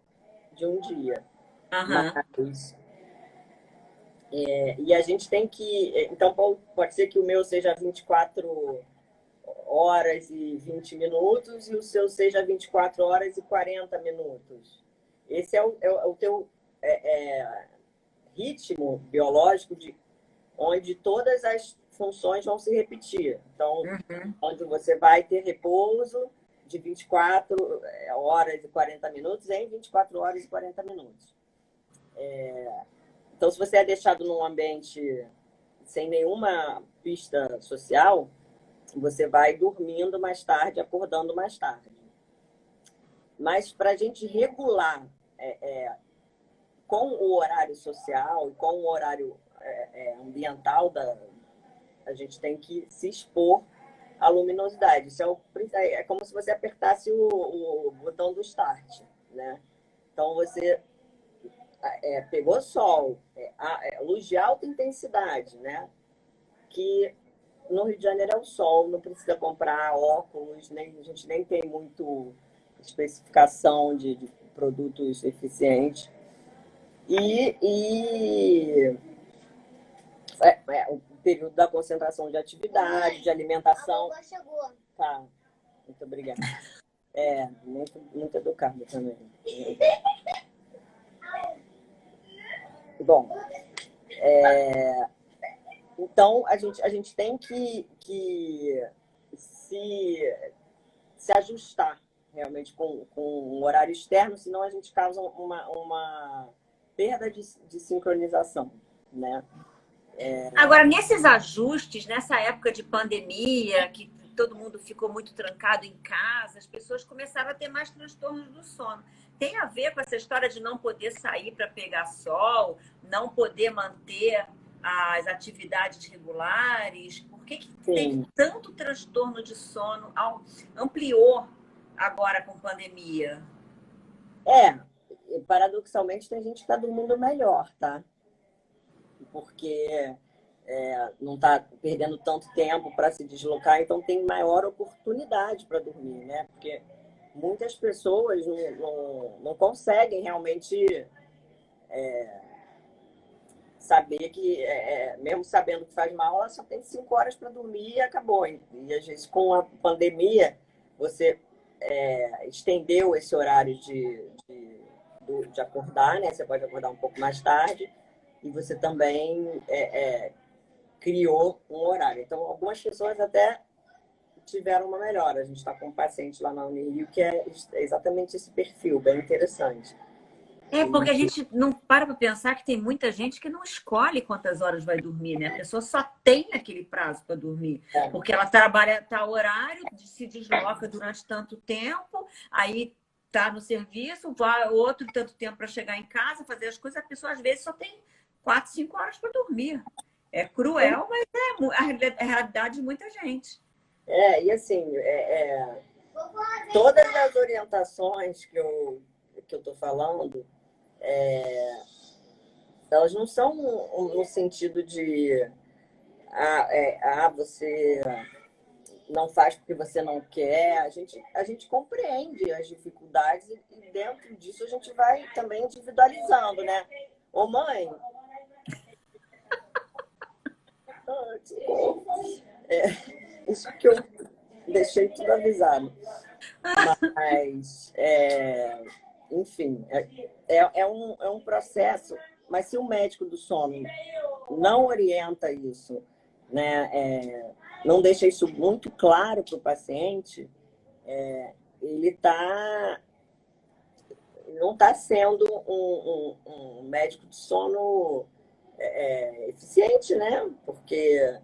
de um dia. Aham. Mas, e a gente tem que... Então, pode ser que o meu seja 24 horas e 20 minutos e o seu seja 24 horas e 40 minutos. Esse é o teu ritmo biológico onde todas as funções vão se repetir. Então, onde você vai ter repouso de 24 horas e 40 minutos em 24 horas e 40 minutos. Então, se você é deixado num ambiente sem nenhuma pista social, você vai dormindo mais tarde, acordando mais tarde. Mas para a gente regular com o horário social e com o horário ambiental, a gente tem que se expor à luminosidade. Isso é como se você apertasse o botão do start, né? Então, você pegou sol, luz de alta intensidade, né? Que no Rio de Janeiro é o sol, não precisa comprar óculos, a gente nem tem muito especificação de produtos eficientes. O período da concentração de atividade, de alimentação. A vovó chegou. Tá, muito obrigada. Muito, muito educada também. Bom, então a gente tem que se ajustar realmente com um horário externo, senão a gente causa uma perda de sincronização, né? Agora, nesses ajustes, nessa época de pandemia, que todo mundo ficou muito trancado em casa, as pessoas começaram a ter mais transtornos do sono. Tem a ver com essa história de não poder sair para pegar sol, não poder manter as atividades regulares? Por que teve tanto transtorno de sono? Ampliou agora com pandemia? Paradoxalmente, tem gente que está dormindo melhor, tá? Porque não está perdendo tanto tempo para se deslocar, então tem maior oportunidade para dormir, né? Porque muitas pessoas não conseguem realmente saber que, mesmo sabendo que faz mal, ela só tem 5 horas para dormir e acabou. E às vezes, com a pandemia, você estendeu esse horário de acordar, né? Você pode acordar um pouco mais tarde e você também criou um horário. Então, algumas pessoas até tiveram uma melhora. A gente está com um paciente lá na Unirio que é exatamente esse perfil, bem interessante. É porque a gente não para pensar que tem muita gente que não escolhe quantas horas vai dormir, né? A pessoa só tem aquele prazo para dormir, porque ela trabalha tal horário, se desloca durante tanto tempo, aí tá no serviço, vai outro tanto tempo para chegar em casa, fazer as coisas, a pessoa às vezes só tem 4, 5 horas para dormir. É cruel, mas é a realidade de muita gente. E assim, todas as orientações que eu estou falando, elas não são no sentido de você não faz porque você não quer. A gente compreende as dificuldades e dentro disso a gente vai também individualizando, né? Ô mãe, isso que eu deixei tudo avisado. Mas, enfim, é um processo. Mas se o médico do sono não orienta isso, né, não deixa isso muito claro para o paciente, ele não está sendo um médico de sono eficiente, né? Porque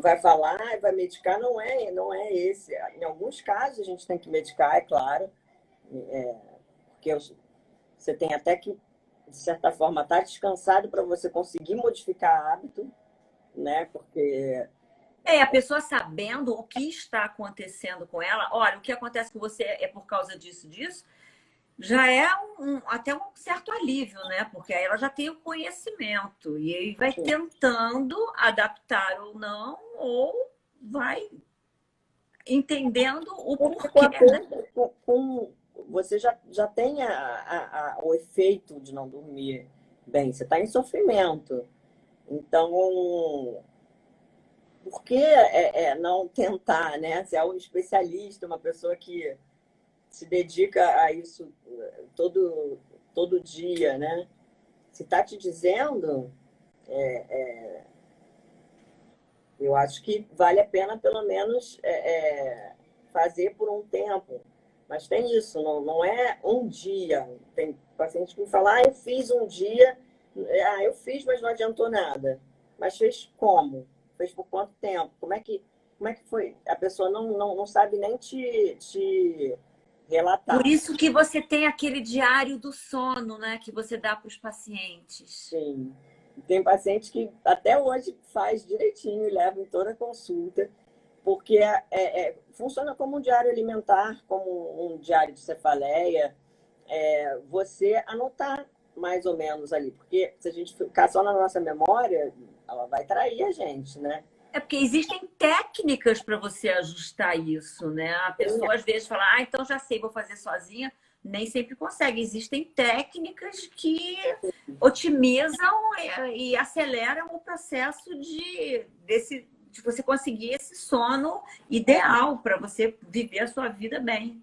vai falar, vai medicar, não é esse. Em alguns casos a gente tem que medicar, é claro, porque você tem até que, de certa forma, estar descansado para você conseguir modificar hábito, né? Porque A pessoa sabendo o que está acontecendo com ela, olha, o que acontece com você é por causa disso, disso, já é até um certo alívio, né? Porque aí ela já tem o conhecimento e aí vai tentando adaptar ou não, ou vai entendendo o porquê, né? Você já tem o efeito de não dormir bem, você está em sofrimento. Então, por que não tentar, né? Se é um especialista, uma pessoa que se dedica a isso todo dia, né? Se está te dizendo, eu acho que vale a pena, pelo menos, fazer por um tempo. Mas tem isso, não é um dia. Tem paciente que me fala, eu fiz um dia, eu fiz, mas não adiantou nada. Mas fez como? Fez por quanto tempo? Como é que foi? A pessoa não sabe nem te Por relatar. isso que você tem aquele diário do sono, né? Que você dá para os pacientes. Sim. Tem paciente que até hoje faz direitinho e leva em toda a consulta, porque funciona como um diário alimentar, como um diário de cefaleia, você anotar mais ou menos ali, porque se a gente ficar só na nossa memória, ela vai trair a gente, né? É porque existem técnicas para você ajustar isso, né? A pessoa às vezes fala, então já sei, vou fazer sozinha. Nem sempre consegue. Existem técnicas que otimizam e aceleram o processo de você conseguir esse sono ideal para você viver a sua vida bem.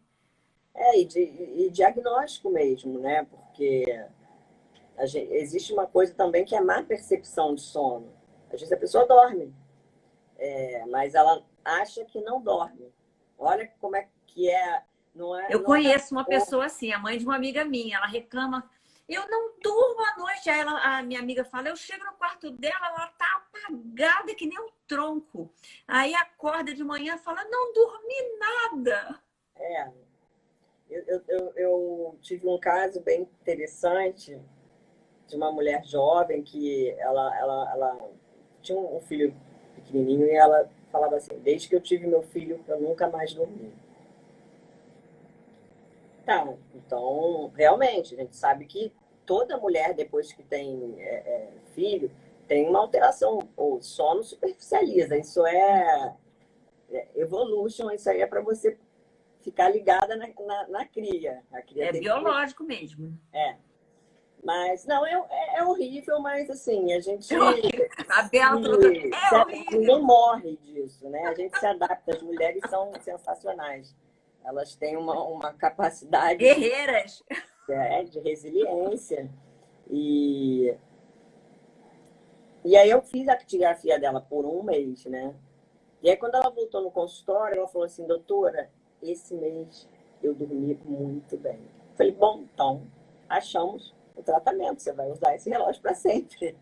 E diagnóstico mesmo, né? Porque existe uma coisa também que é má percepção de sono. Às vezes a pessoa dorme, mas ela acha que não dorme. Olha como é que é. Eu conheço uma pessoa assim, a mãe de uma amiga minha, ela reclama, eu não durmo à noite. Aí a minha amiga fala, eu chego no quarto dela, ela tá apagada que nem um tronco. Aí acorda de manhã e fala, não dormi nada. Eu tive um caso bem interessante de uma mulher jovem que ela tinha um filho pequenininho e ela falava assim, desde que eu tive meu filho, eu nunca mais dormi. Tá, então, realmente, a gente sabe que toda mulher, depois que tem filho, tem uma alteração. O sono superficializa. Isso é evolution, isso aí é para você ficar ligada na cria. A cria É tem biológico mesmo. Mas, não, é horrível, mas assim, a gente. A Bela falou que é horrível. Ninguém morre disso, né? A gente se adapta. As mulheres são sensacionais. Elas têm uma capacidade Guerreiras. de resiliência. E aí eu fiz a ecografia dela por um mês, né? E aí quando ela voltou no consultório, ela falou assim, doutora, esse mês eu dormi muito bem. Eu falei, bom, então, achamos o tratamento. Você vai usar esse relógio para sempre.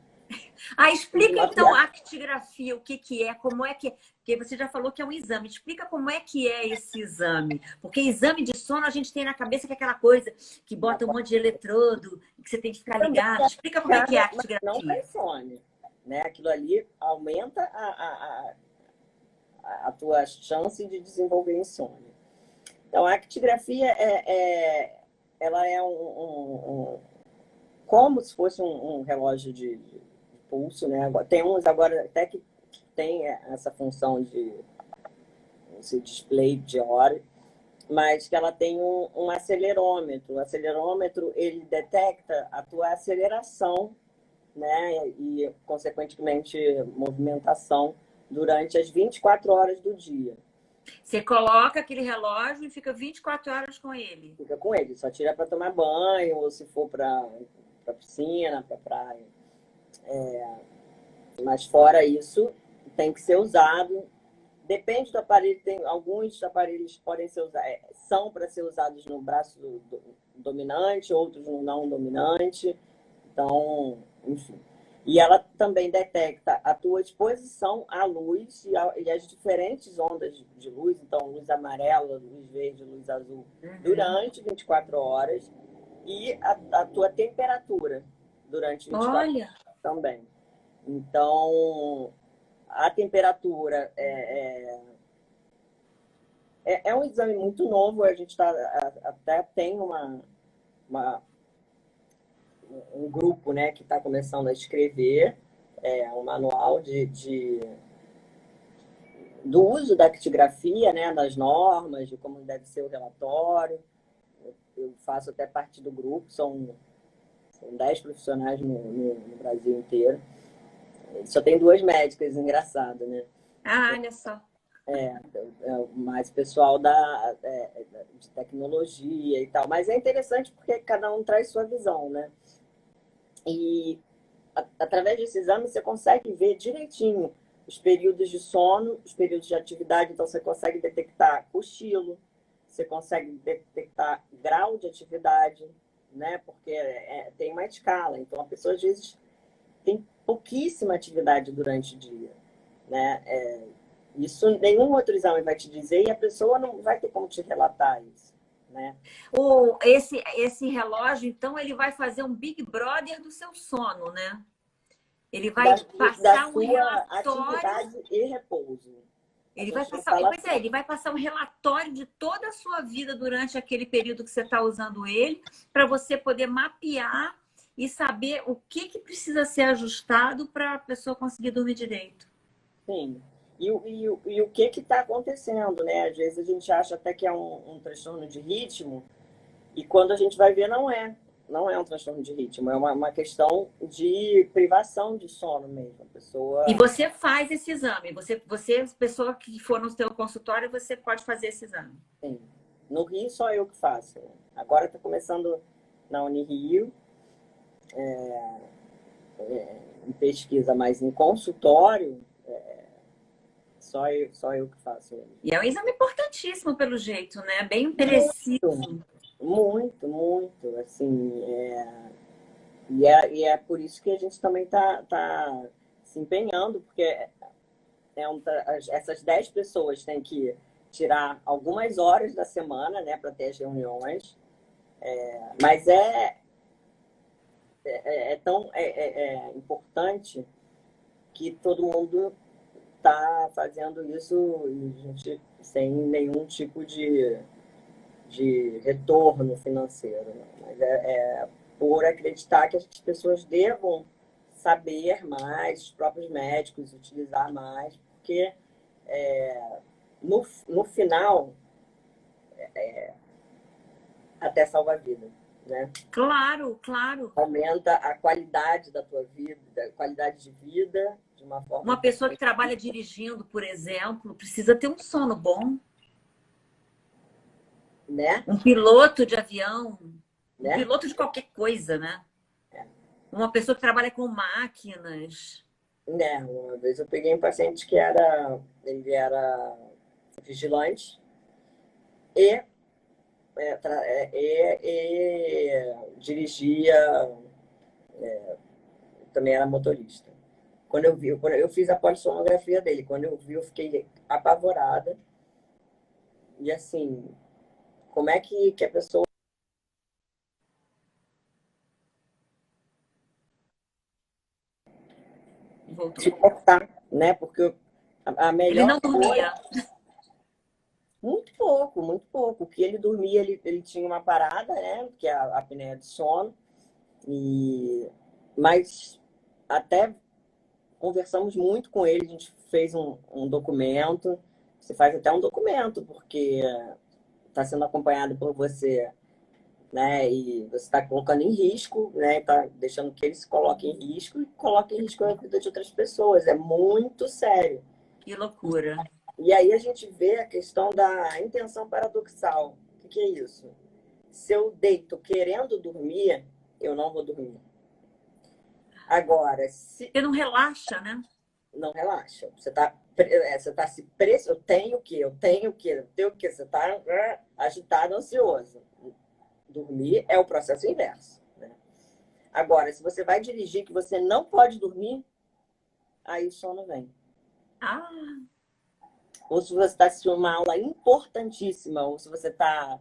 Explica então a actigrafia, o que que é, como é que é, porque você já falou que é um exame. Explica como é que é esse exame. Porque exame de sono a gente tem na cabeça que é aquela coisa que bota um monte de eletrodo, que você tem que ficar Também ligado. Explica como é que é a mas não para actigrafia. insônia, né? Aquilo ali aumenta a tua chance de desenvolver insônia. Então, a actigrafia ela é como se fosse um relógio de pulso, né? Tem uns agora até que tem essa função de esse display de hora, mas que ela tem um acelerômetro. O acelerômetro, ele detecta a tua aceleração, né? E, consequentemente, movimentação durante as 24 horas do dia. Você coloca aquele relógio e fica 24 horas com ele. Fica com ele, só tira para tomar banho ou se for para piscina, para praia. Mas fora isso, tem que ser usado. Depende do aparelho, tem alguns aparelhos podem ser usados, são para ser usados no braço do dominante, outros no não dominante. Então, enfim. E ela também detecta a tua exposição à luz e as diferentes ondas de luz, então luz amarela, luz verde, luz azul, durante 24 horas, e a tua temperatura durante 24 Olha, horas também. Então, a temperatura é um exame muito novo, a gente até tem um grupo, né, que está começando a escrever um manual do uso da actigrafia, né, das normas, de como deve ser o relatório. Eu faço até parte do grupo, são 10 profissionais no Brasil inteiro. Só tem 2 médicas, engraçado, né? olha só. Mais pessoal de tecnologia e tal. Mas é interessante porque cada um traz sua visão, né? E através desse exame você consegue ver direitinho os períodos de sono, os períodos de atividade. Então você consegue detectar cochilo, você consegue detectar grau de atividade, né? Porque tem uma escala. Então a pessoa às vezes tem pouquíssima atividade durante o dia, né? Isso nenhum outro exame vai te dizer e a pessoa não vai ter como te relatar isso, né? Esse relógio, então, ele vai fazer um Big Brother do seu sono, né? Ele vai Da passar um sua relatório. atividade e repouso. Ele vai passar, ele vai passar um relatório de toda a sua vida durante aquele período que você está usando ele, para você poder mapear e saber o que precisa ser ajustado para a pessoa conseguir dormir direito. Sim. E o que está acontecendo, né? Às vezes a gente acha até que é um transtorno de ritmo, e quando a gente vai ver, não é. Não é um transtorno de ritmo, é uma questão de privação de sono mesmo. A pessoa. E você faz esse exame. Você, pessoa que for no seu consultório, você pode fazer esse exame. Sim. No Rio, só eu que faço. Agora está começando na Unirio, em pesquisa, mas em consultório, só eu que faço. E é um exame importantíssimo, pelo jeito, né? Bem preciso. Muito, muito. Assim, e é por isso que a gente também está se empenhando, porque essas 10 pessoas têm que tirar algumas horas da semana, né, para ter as reuniões. Mas tão importante que todo mundo está fazendo isso e a gente, sem nenhum tipo de retorno financeiro, né? Mas por acreditar que as pessoas devam saber mais, os próprios médicos utilizar mais, porque no final até salva a vida, né? Claro, claro. Aumenta a qualidade da tua vida, a qualidade de vida de uma forma. Uma pessoa que trabalha dirigindo, por exemplo, precisa ter um sono bom. Né? Um piloto de avião, Né? um piloto de qualquer coisa, né? Uma pessoa que trabalha com máquinas. Né? Uma vez eu peguei um paciente que ele era vigilante e dirigia, também era motorista. Quando eu fiz a polissonografia dele, quando eu vi, eu fiquei apavorada. E assim, como é que a pessoa Voltou. se cortar, né? Porque a Ele melhor não dormia. muito pouco, muito pouco. O que ele dormia, ele tinha uma parada, né? Que é a apneia de sono. Mas até conversamos muito com ele, a gente fez um documento. Você faz até um documento, porque está sendo acompanhado por você, né? E você está colocando em risco, né? Está deixando que ele se coloque em risco e coloque em risco a vida de outras pessoas. É muito sério. Que loucura. E aí a gente vê a questão da intenção paradoxal. O que é isso? Se eu deito querendo dormir, eu não vou dormir. Agora, se Você não relaxa, né? não relaxa, você tá se preso, eu tenho o quê? Eu tenho o quê? Eu tenho o quê? Você está agitado, ansioso. Dormir é o processo inverso, né? Agora, se você vai dirigir que você não pode dormir, aí o sono vem. Ah, Ou se você está assistindo uma aula importantíssima, ou se você está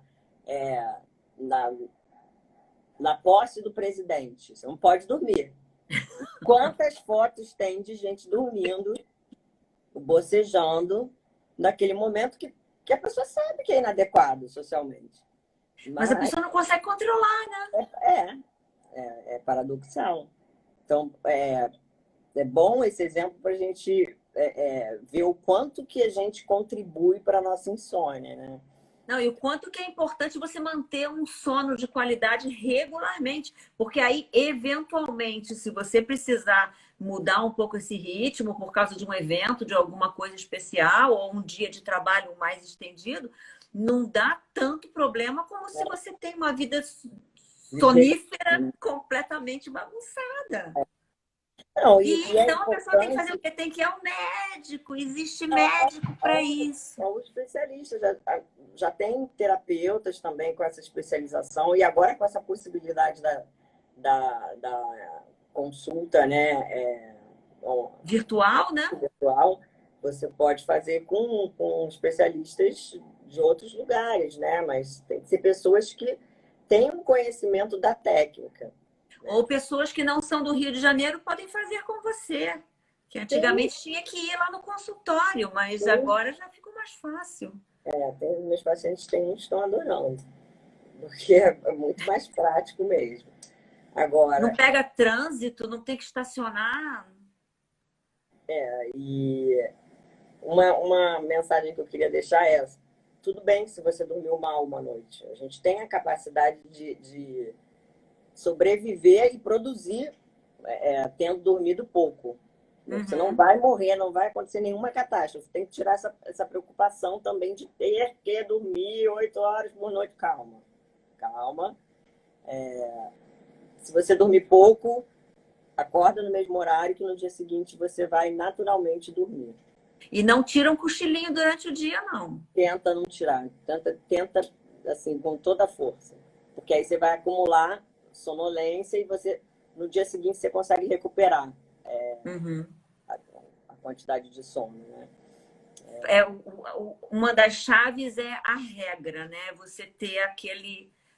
na posse do presidente, você não pode dormir. Quantas fotos tem de gente dormindo, bocejando, naquele momento que a pessoa sabe que é inadequado socialmente. mas a pessoa não consegue controlar, né? É paradoxal. Então, é bom esse exemplo para a gente ver o quanto que a gente contribui para a nossa insônia, né? Não, e o quanto que é importante você manter um sono de qualidade regularmente, porque aí, eventualmente, se você precisar mudar um pouco esse ritmo por causa de um evento, de alguma coisa especial, ou um dia de trabalho mais estendido, não dá tanto problema como se você tem uma vida sonífera completamente bagunçada. Não, E é então a pessoa tem que fazer o importante. quê? Tem que ir ao médico, existe médico para isso. São especialistas, já tem terapeutas também com essa especialização, e agora com essa possibilidade da consulta, né, Virtual, né? virtual, você pode fazer com especialistas de outros lugares, né? Mas tem que ser pessoas que têm um conhecimento da técnica. Ou pessoas que não são do Rio de Janeiro podem fazer com você. Que antigamente tinha que ir lá no consultório, mas agora já ficou mais fácil. Meus pacientes estão adorando, porque é muito mais prático mesmo. Agora, Não pega trânsito, não tem que estacionar. e uma mensagem que eu queria deixar é: tudo bem se você dormiu mal uma noite. A gente tem a capacidade de sobreviver e produzir tendo dormido pouco. Você não vai morrer, não vai acontecer nenhuma catástrofe. Tem que tirar essa preocupação também de ter que dormir 8 horas por noite. Calma, calma. Se você dormir pouco, acorda no mesmo horário que no dia seguinte você vai naturalmente dormir. E não tira um cochilinho durante o dia, não. Tenta não tirar. Tenta assim, com toda a força. Porque aí você vai acumular sonolência e no dia seguinte você consegue recuperar a quantidade de sono, né? Uma das chaves é a regra, né? Você ter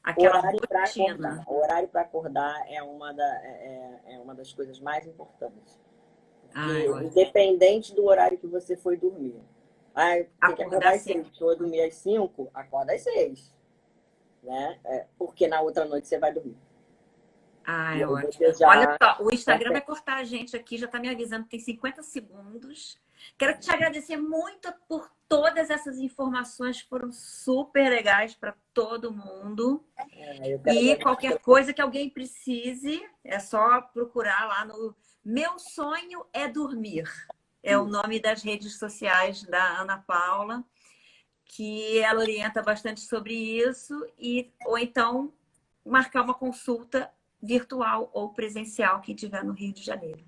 aquela rotina. O horário para acordar é uma das coisas mais importantes. Independente do horário que você foi dormir. Tem que acordar às 6. Se eu dormir às 5, acorda às 6. Né? Porque na outra noite você vai dormir. É ótimo. Olha só, o Instagram vai cortar a gente aqui, já está me avisando que tem 50 segundos. Quero te agradecer muito por todas essas informações que foram super legais para todo mundo. E qualquer coisa que alguém precise, é só procurar lá no Meu Sonho é Dormir. É o nome das redes sociais da Ana Paula, que ela orienta bastante sobre isso, ou então marcar uma consulta virtual ou presencial, quem estiver no Rio de Janeiro.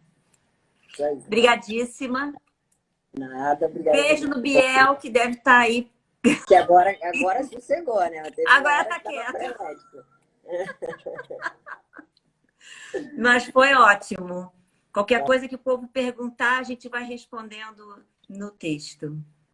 Obrigadíssima. Nada, obrigada. Beijo no Biel, que deve estar aí Que agora sossegou, né? Teve uma Agora hora tá que tava quieta. frenético. Mas foi ótimo. Qualquer Tá, coisa que o povo perguntar, a gente vai respondendo no texto.